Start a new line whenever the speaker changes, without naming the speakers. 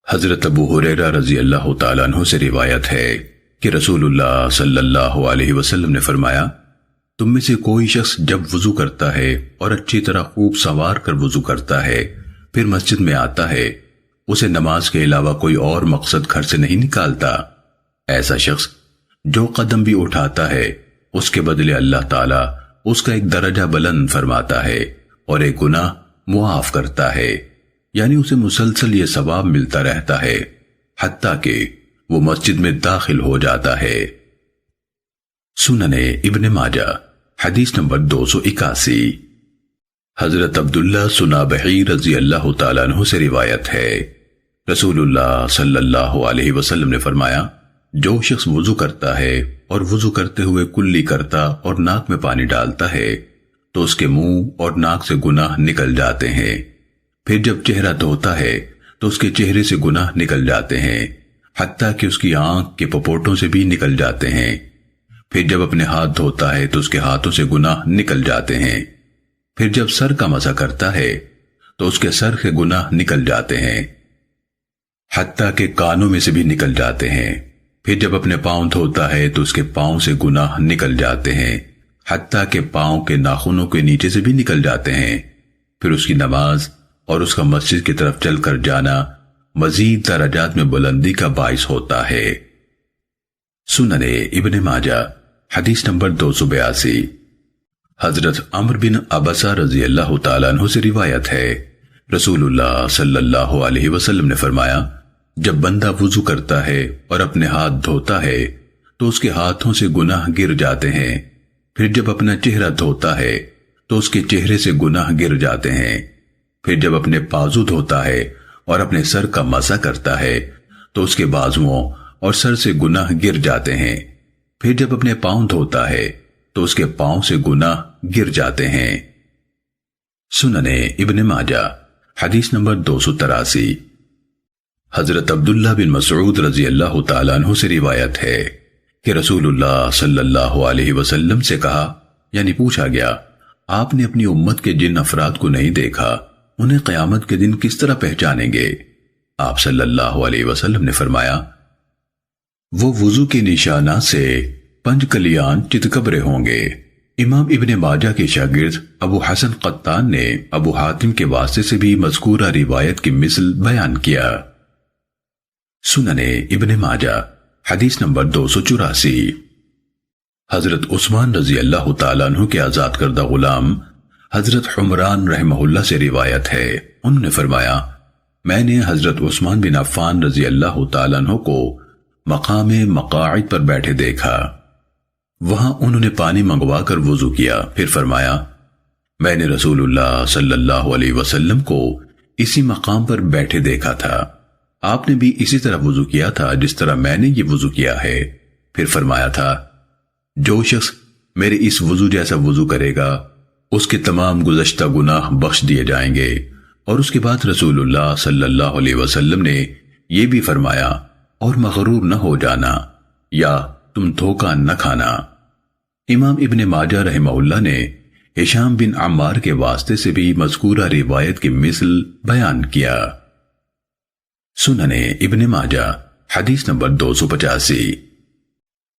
حضرت ابو ہریرہ رضی اللہ تعالیٰ عنہ سے روایت ہے کہ رسول اللہ صلی اللہ علیہ وسلم نے فرمایا، تم میں سے کوئی شخص جب وضو کرتا ہے اور اچھی طرح خوب سنوار کر وضو کرتا ہے پھر مسجد میں آتا ہے، اسے نماز کے علاوہ کوئی اور مقصد گھر سے نہیں نکالتا، ایسا شخص جو قدم بھی اٹھاتا ہے اس کے بدلے اللہ تعالیٰ اس کا ایک درجہ بلند فرماتا ہے اور ایک گناہ معاف کرتا ہے، یعنی اسے مسلسل یہ ثواب ملتا رہتا ہے حتیٰ کہ وہ مسجد میں داخل ہو جاتا ہے۔ سنن ابن ماجہ حدیث نمبر 281۔ حضرت عبداللہ سنابحی رضی اللہ تعالیٰ عنہ سے روایت ہے، رسول اللہ صلی اللہ علیہ وسلم نے فرمایا، جو شخص وضو کرتا ہے اور وضو کرتے ہوئے کلی کرتا اور ناک میں پانی ڈالتا ہے تو اس کے منہ اور ناک سے گناہ نکل جاتے ہیں، پھر جب چہرہ دھوتا ہے تو اس کے چہرے سے گناہ نکل جاتے ہیں حتیٰ کہ اس کی آنکھ کے پپوٹوں سے بھی نکل جاتے ہیں، پھر جب اپنے ہاتھ دھوتا ہے تو اس کے ہاتھوں سے گناہ نکل جاتے ہیں، پھر جب سر کا مسح کرتا ہے تو اس کے سر کے گناہ نکل جاتے ہیں حتیٰ کہ کانوں میں سے بھی نکل جاتے ہیں، پھر جب اپنے پاؤں دھوتا ہے تو اس کے پاؤں سے گناہ نکل جاتے ہیں حتیٰ کہ پاؤں کے ناخنوں کے نیچے سے بھی نکل جاتے ہیں، پھر اس کی نماز اور اس کا مسجد کی طرف چل کر جانا مزید درجات میں بلندی کا باعث ہوتا ہے۔ سنن ابن ماجہ حدیث نمبر 282۔ حضرت عمرو بن عبسہ رضی اللہ تعالیٰ عنہ سے روایت ہے، رسول اللہ صلی اللہ علیہ وسلم نے فرمایا، جب بندہ وضو کرتا ہے اور اپنے ہاتھ دھوتا ہے تو اس کے ہاتھوں سے گناہ گر جاتے ہیں، پھر جب اپنا چہرہ دھوتا ہے تو اس کے چہرے سے گناہ گر جاتے ہیں، پھر جب اپنے بازو دھوتا ہے اور اپنے سر کا مسح کرتا ہے تو اس کے بازوؤں اور سر سے گناہ گر جاتے ہیں، پھر جب اپنے پاؤں دھوتا ہے تو اس کے پاؤں سے گناہ گر جاتے ہیں۔ سنن ابن ماجہ حدیث نمبر 283۔ حضرت عبداللہ بن مسعود رضی اللہ تعالیٰ عنہ سے روایت ہے کہ رسول اللہ صلی اللہ علیہ وسلم سے کہا، یعنی پوچھا گیا، آپ نے اپنی امت کے جن افراد کو نہیں دیکھا انہیں قیامت کے دن کس طرح پہچانیں گے؟ آپ صلی اللہ علیہ وسلم نے فرمایا، وہ وضو کے نشانات سے 5 کلیان چتکبرے ہوں گے۔ امام ابن ماجہ کے شاگرد ابو حسن قطان نے ابو حاتم کے واسطے سے بھی مذکورہ روایت کی مثل بیان کیا۔ سنن ابن ماجہ حدیث نمبر 284۔ حضرت عثمان رضی اللہ تعالیٰ عنہ کے آزاد کردہ غلام حضرت حمران رحمہ اللہ سے روایت ہے، انہوں نے فرمایا، میں نے حضرت عثمان بن عفان رضی اللہ تعالیٰ عنہ کو مقام مقاعد پر بیٹھے دیکھا، وہاں انہوں نے پانی منگوا کر وضو کیا، پھر فرمایا، میں نے رسول اللہ صلی اللہ علیہ وسلم کو اسی مقام پر بیٹھے دیکھا تھا، آپ نے بھی اسی طرح وضو کیا تھا جس طرح میں نے یہ وضو کیا ہے، پھر فرمایا تھا، جو شخص میرے اس وضو جیسا وضو کرے گا اس کے تمام گزشتہ گناہ بخش دیے جائیں گے۔ اور اس کے بعد رسول اللہ صلی اللہ علیہ وسلم نے یہ بھی فرمایا، اور مغرور نہ ہو جانا یا تم دھوکہ نہ کھانا۔ امام ابن ماجہ رحمہ اللہ نے ہشام بن عمار کے واسطے سے بھی مذکورہ روایت کی مثل بیان کیا۔ سنن ابن ماجہ حدیث نمبر 285۔